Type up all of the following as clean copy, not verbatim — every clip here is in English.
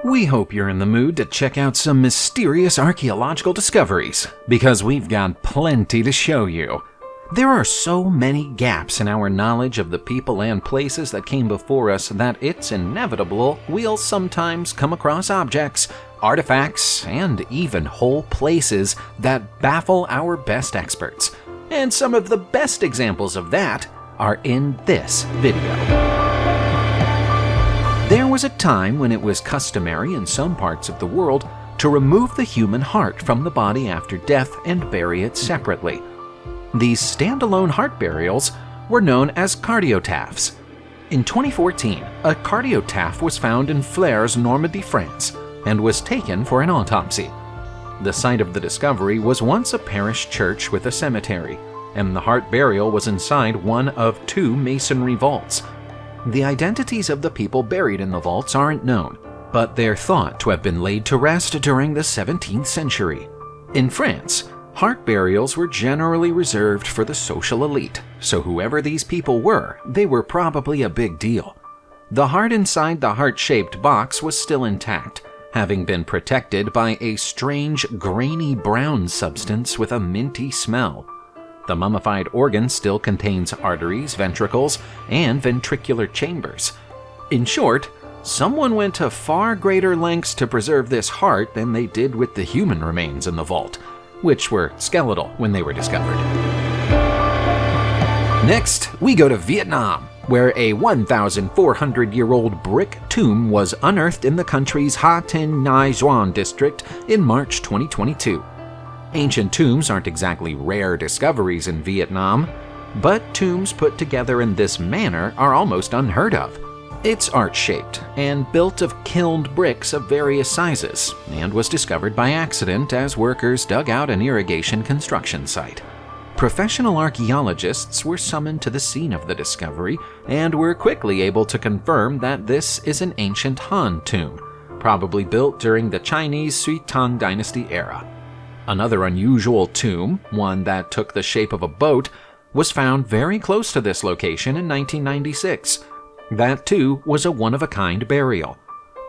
We hope you're in the mood to check out some mysterious archaeological discoveries, because we've got plenty to show you. There are so many gaps in our knowledge of the people and places that came before us that it's inevitable we'll sometimes come across objects, artifacts, and even whole places that baffle our best experts. And some of the best examples of that are in this video. There was a time when it was customary in some parts of the world to remove the human heart from the body after death and bury it separately. These standalone heart burials were known as cardiotaphs. In 2014, a cardiotaph was found in Flers, Normandy, France, and was taken for an autopsy. The site of the discovery was once a parish church with a cemetery, and the heart burial was inside one of two masonry vaults. The identities of the people buried in the vaults aren't known, but they're thought to have been laid to rest during the 17th century. In France, heart burials were generally reserved for the social elite, so whoever these people were, they were probably a big deal. The heart inside the heart-shaped box was still intact, having been protected by a strange grainy brown substance with a minty smell. The mummified organ still contains arteries, ventricles, and ventricular chambers. In short, someone went to far greater lengths to preserve this heart than they did with the human remains in the vault, which were skeletal when they were discovered. Next, we go to Vietnam, where a 1,400-year-old brick tomb was unearthed in the country's Ha Tinh Nai Duan district in March 2022. Ancient tombs aren't exactly rare discoveries in Vietnam, but tombs put together in this manner are almost unheard of. It's arch-shaped and built of kilned bricks of various sizes, and was discovered by accident as workers dug out an irrigation construction site. Professional archaeologists were summoned to the scene of the discovery and were quickly able to confirm that this is an ancient Han tomb, probably built during the Chinese Sui Tang Dynasty era. Another unusual tomb, one that took the shape of a boat, was found very close to this location in 1996. That too was a one-of-a-kind burial.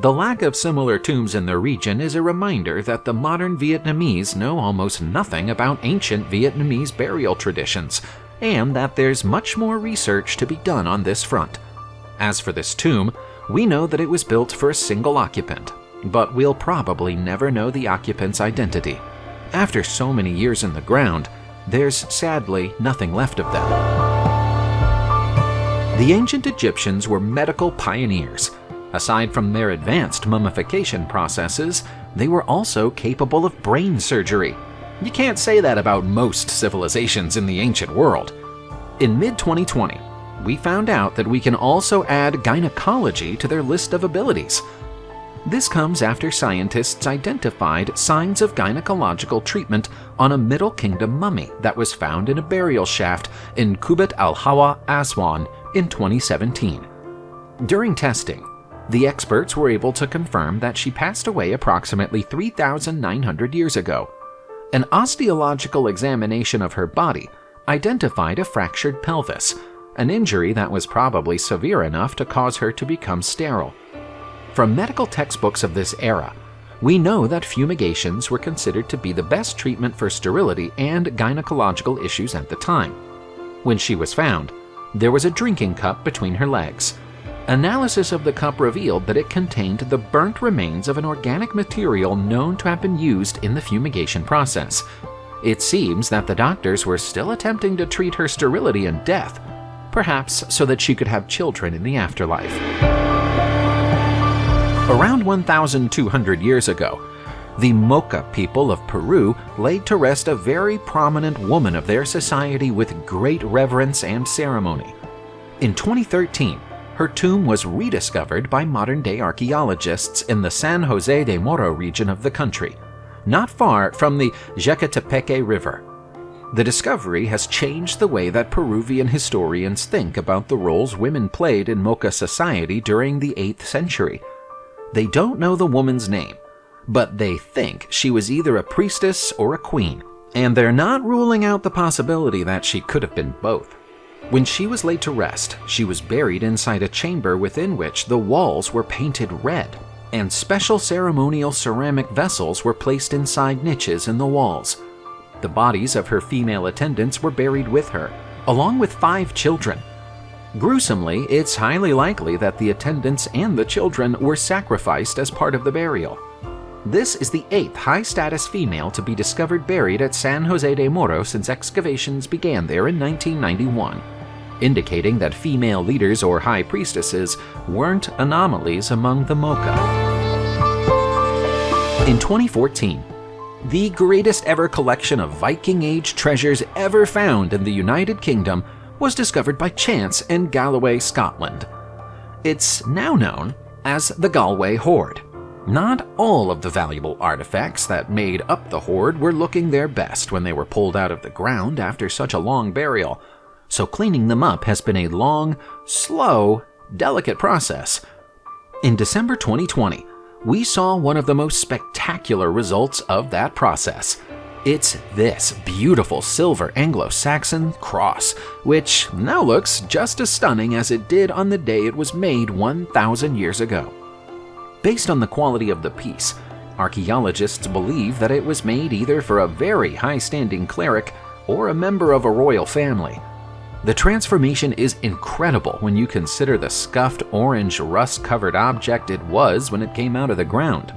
The lack of similar tombs in the region is a reminder that the modern Vietnamese know almost nothing about ancient Vietnamese burial traditions, and that there's much more research to be done on this front. As for this tomb, we know that it was built for a single occupant, but we'll probably never know the occupant's identity. After so many years in the ground, there's sadly nothing left of them. The ancient Egyptians were medical pioneers. Aside from their advanced mummification processes, they were also capable of brain surgery. You can't say that about most civilizations in the ancient world. In mid-2020, we found out that we can also add gynecology to their list of abilities. This comes after scientists identified signs of gynecological treatment on a Middle Kingdom mummy that was found in a burial shaft in Kubet al-Hawa, Aswan in 2017. During testing, the experts were able to confirm that she passed away approximately 3,900 years ago. An osteological examination of her body identified a fractured pelvis, an injury that was probably severe enough to cause her to become sterile. From medical textbooks of this era, we know that fumigations were considered to be the best treatment for sterility and gynecological issues at the time. When she was found, there was a drinking cup between her legs. Analysis of the cup revealed that it contained the burnt remains of an organic material known to have been used in the fumigation process. It seems that the doctors were still attempting to treat her sterility and death, perhaps so that she could have children in the afterlife. Around 1,200 years ago, the Mocha people of Peru laid to rest a very prominent woman of their society with great reverence and ceremony. In 2013, her tomb was rediscovered by modern-day archaeologists in the San Jose de Moro region of the country, not far from the Titicaca River. The discovery has changed the way that Peruvian historians think about the roles women played in Mocha society during the 8th century. They don't know the woman's name, but they think she was either a priestess or a queen, and they're not ruling out the possibility that she could have been both. When she was laid to rest, she was buried inside a chamber within which the walls were painted red, and special ceremonial ceramic vessels were placed inside niches in the walls. The bodies of her female attendants were buried with her, along with 5 children. Gruesomely, it's highly likely that the attendants and the children were sacrificed as part of the burial. This is the 8th high-status female to be discovered buried at San Jose de Moro since excavations began there in 1991, indicating that female leaders or high priestesses weren't anomalies among the Mocha. In 2014, the greatest ever collection of Viking Age treasures ever found in the United Kingdom was discovered by chance in Galloway, Scotland. It's now known as the Galloway Horde. Not all of the valuable artifacts that made up the hoard were looking their best when they were pulled out of the ground after such a long burial, so cleaning them up has been a long, slow, delicate process. In December 2020, we saw one of the most spectacular results of that process. It's this beautiful silver Anglo-Saxon cross, which now looks just as stunning as it did on the day it was made 1,000 years ago. Based on the quality of the piece, archaeologists believe that it was made either for a very high-standing cleric or a member of a royal family. The transformation is incredible when you consider the scuffed orange rust-covered object it was when it came out of the ground.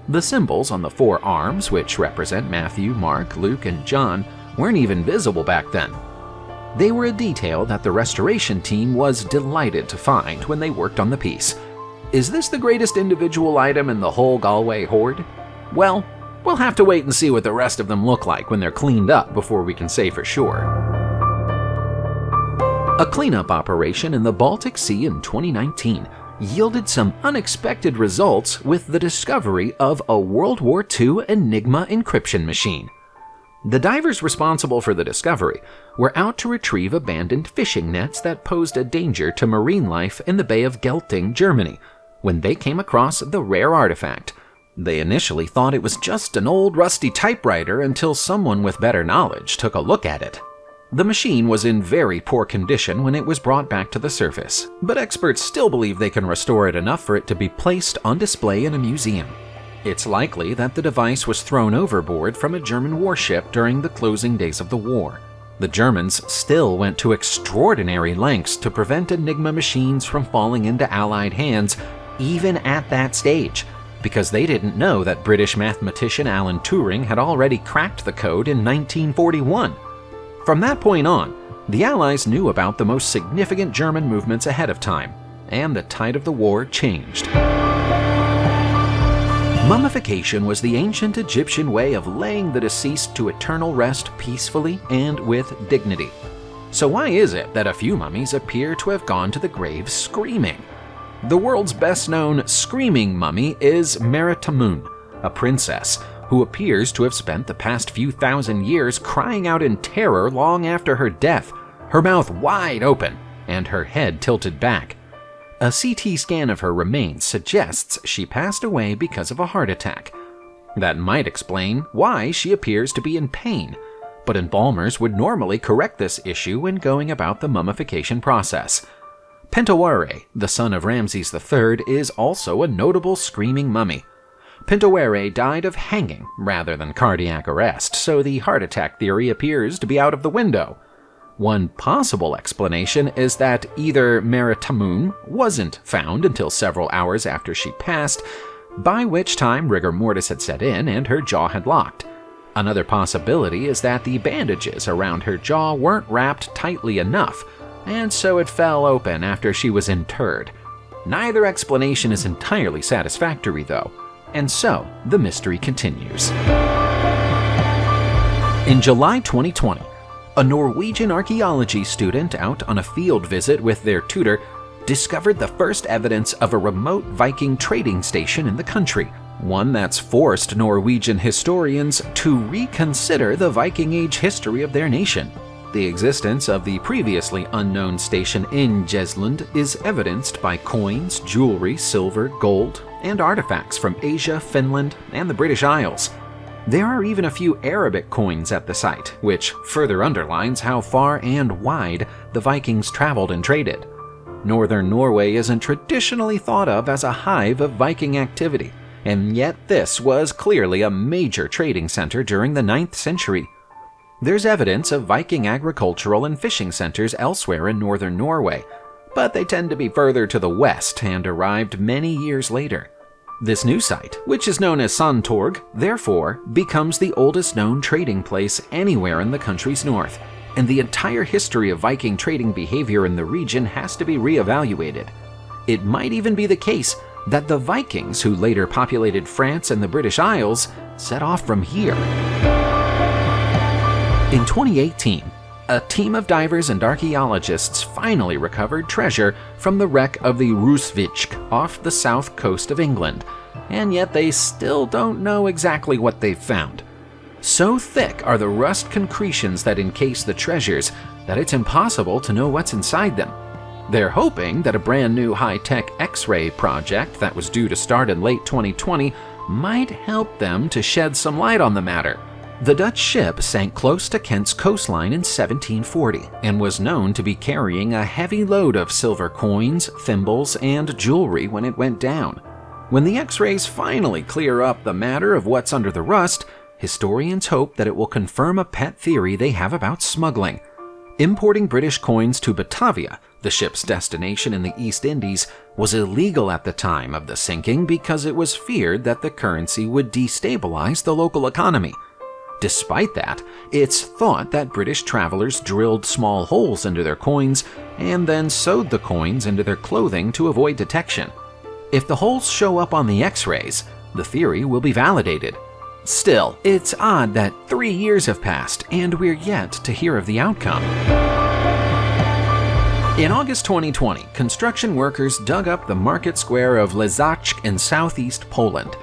The symbols on the 4 arms, which represent Matthew, Mark, Luke, and John, weren't even visible back then. They were a detail that the restoration team was delighted to find when they worked on the piece. Is this the greatest individual item in the whole Galloway Horde? Well, we'll have to wait and see what the rest of them look like when they're cleaned up before we can say for sure. A cleanup operation in the Baltic Sea in 2019 yielded some unexpected results with the discovery of a World War II Enigma encryption machine. The divers responsible for the discovery were out to retrieve abandoned fishing nets that posed a danger to marine life in the Bay of Gelting, Germany, when they came across the rare artifact. They initially thought it was just an old rusty typewriter until someone with better knowledge took a look at it. The machine was in very poor condition when it was brought back to the surface, but experts still believe they can restore it enough for it to be placed on display in a museum. It's likely that the device was thrown overboard from a German warship during the closing days of the war. The Germans still went to extraordinary lengths to prevent Enigma machines from falling into Allied hands, even at that stage, because they didn't know that British mathematician Alan Turing had already cracked the code in 1941. From that point on, the Allies knew about the most significant German movements ahead of time, and the tide of the war changed. Mummification was the ancient Egyptian way of laying the deceased to eternal rest peacefully and with dignity. So why is it that a few mummies appear to have gone to the grave screaming? The world's best-known screaming mummy is Meritamun, a princess who appears to have spent the past few thousand years crying out in terror long after her death, her mouth wide open and her head tilted back. A CT scan of her remains suggests she passed away because of a heart attack. That might explain why she appears to be in pain, but embalmers would normally correct this issue when going about the mummification process. Pentawere, the son of Ramses III, is also a notable screaming mummy. Pentawere died of hanging rather than cardiac arrest, so the heart attack theory appears to be out of the window. One possible explanation is that either Meritamun wasn't found until several hours after she passed, by which time rigor mortis had set in and her jaw had locked. Another possibility is that the bandages around her jaw weren't wrapped tightly enough, and so it fell open after she was interred. Neither explanation is entirely satisfactory, though, and so the mystery continues. In July 2020, a Norwegian archaeology student out on a field visit with their tutor discovered the first evidence of a remote Viking trading station in the country, one that's forced Norwegian historians to reconsider the Viking Age history of their nation. The existence of the previously unknown station in Jesland is evidenced by coins, jewelry, silver, gold, and artifacts from Asia, Finland, and the British Isles. There are even a few Arabic coins at the site, which further underlines how far and wide the Vikings traveled and traded. Northern Norway isn't traditionally thought of as a hive of Viking activity, and yet this was clearly a major trading center during the 9th century. There's evidence of Viking agricultural and fishing centers elsewhere in northern Norway, but they tend to be further to the west and arrived many years later. This new site, which is known as Sandtorg, therefore becomes the oldest known trading place anywhere in the country's north, and the entire history of Viking trading behavior in the region has to be reevaluated. It might even be the case that the Vikings, who later populated France and the British Isles, set off from here. In 2018, a team of divers and archaeologists finally recovered treasure from the wreck of the Rusvik off the south coast of England, and yet they still don't know exactly what they've found. So thick are the rust concretions that encase the treasures that it's impossible to know what's inside them. They're hoping that a brand new high-tech X-ray project that was due to start in late 2020 might help them to shed some light on the matter. The Dutch ship sank close to Kent's coastline in 1740 and was known to be carrying a heavy load of silver coins, thimbles, and jewelry when it went down. When the X-rays finally clear up the matter of what's under the rust, historians hope that it will confirm a pet theory they have about smuggling. Importing British coins to Batavia, the ship's destination in the East Indies, was illegal at the time of the sinking because it was feared that the currency would destabilize the local economy. Despite that, it's thought that British travelers drilled small holes into their coins and then sewed the coins into their clothing to avoid detection. If the holes show up on the X-rays, the theory will be validated. Still, it's odd that 3 years have passed and we're yet to hear of the outcome. In August 2020, construction workers dug up the market square of Leżajsk in southeast Poland.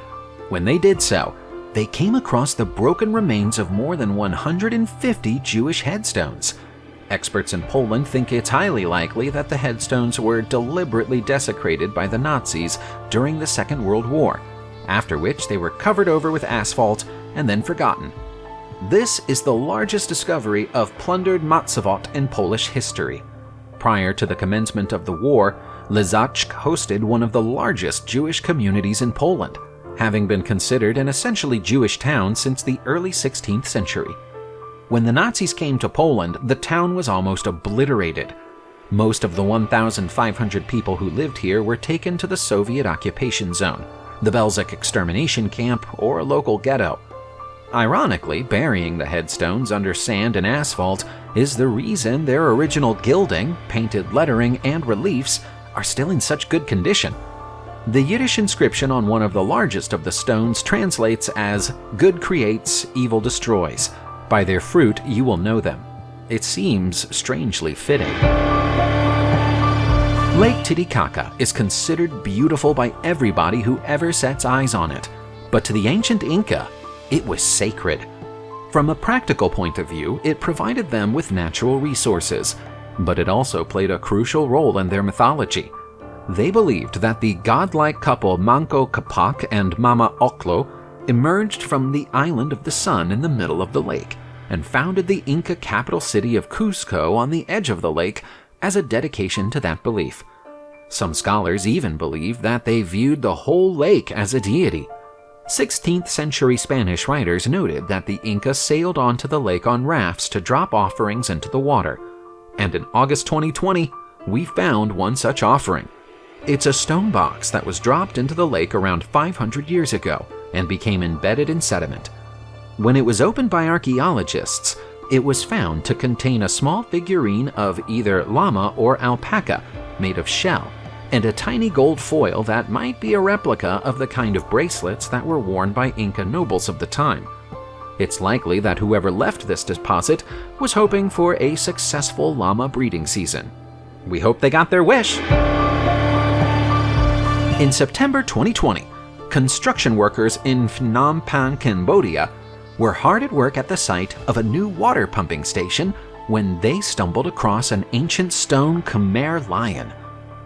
When they did so, they came across the broken remains of more than 150 Jewish headstones. Experts in Poland think it's highly likely that the headstones were deliberately desecrated by the Nazis during the Second World War, after which they were covered over with asphalt and then forgotten. This is the largest discovery of plundered Matsavot in Polish history. Prior to the commencement of the war, Leżajsk hosted one of the largest Jewish communities in Poland, having been considered an essentially Jewish town since the early 16th century. When the Nazis came to Poland, the town was almost obliterated. Most of the 1,500 people who lived here were taken to the Soviet occupation zone, the Belzec extermination camp, or a local ghetto. Ironically, burying the headstones under sand and asphalt is the reason their original gilding, painted lettering, and reliefs are still in such good condition. The Yiddish inscription on one of the largest of the stones translates as, "Good creates, evil destroys. By their fruit you will know them." It seems strangely fitting. Lake Titicaca is considered beautiful by everybody who ever sets eyes on it, but to the ancient Inca, it was sacred. From a practical point of view, it provided them with natural resources, but it also played a crucial role in their mythology. They believed that the godlike couple Manco Capac and Mama Oclo emerged from the island of the sun in the middle of the lake and founded the Inca capital city of Cusco on the edge of the lake as a dedication to that belief. Some scholars even believe that they viewed the whole lake as a deity. 16th century Spanish writers noted that the Inca sailed onto the lake on rafts to drop offerings into the water. And in August 2020, we found one such offering. It's a stone box that was dropped into the lake around 500 years ago and became embedded in sediment. When it was opened by archaeologists, it was found to contain a small figurine of either llama or alpaca made of shell, and a tiny gold foil that might be a replica of the kind of bracelets that were worn by Inca nobles of the time. It's likely that whoever left this deposit was hoping for a successful llama breeding season. We hope they got their wish! In September 2020, construction workers in Phnom Penh, Cambodia, were hard at work at the site of a new water pumping station when they stumbled across an ancient stone Khmer lion.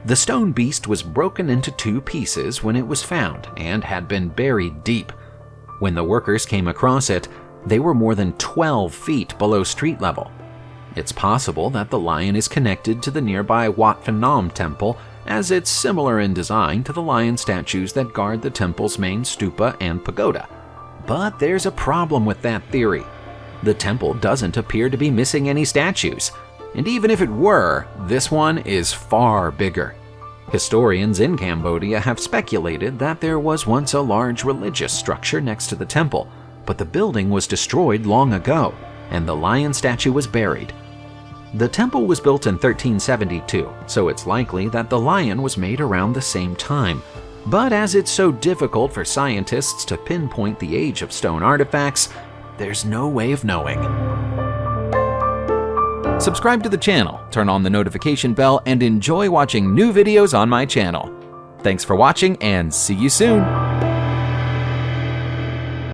The stone beast was broken into 2 pieces when it was found and had been buried deep. When the workers came across it, they were more than 12 feet below street level. It's possible that the lion is connected to the nearby Wat Phra Ngai temple, as it's similar in design to the lion statues that guard the temple's main stupa and pagoda. But there's a problem with that theory. The temple doesn't appear to be missing any statues, and even if it were, this one is far bigger. Historians in Cambodia have speculated that there was once a large religious structure next to the temple, but the building was destroyed long ago, and the lion statue was buried. The temple was built in 1372, so it's likely that the lion was made around the same time. But as it's so difficult for scientists to pinpoint the age of stone artifacts, there's no way of knowing. Subscribe to the channel, turn on the notification bell, and enjoy watching new videos on my channel. Thanks for watching, and see you soon!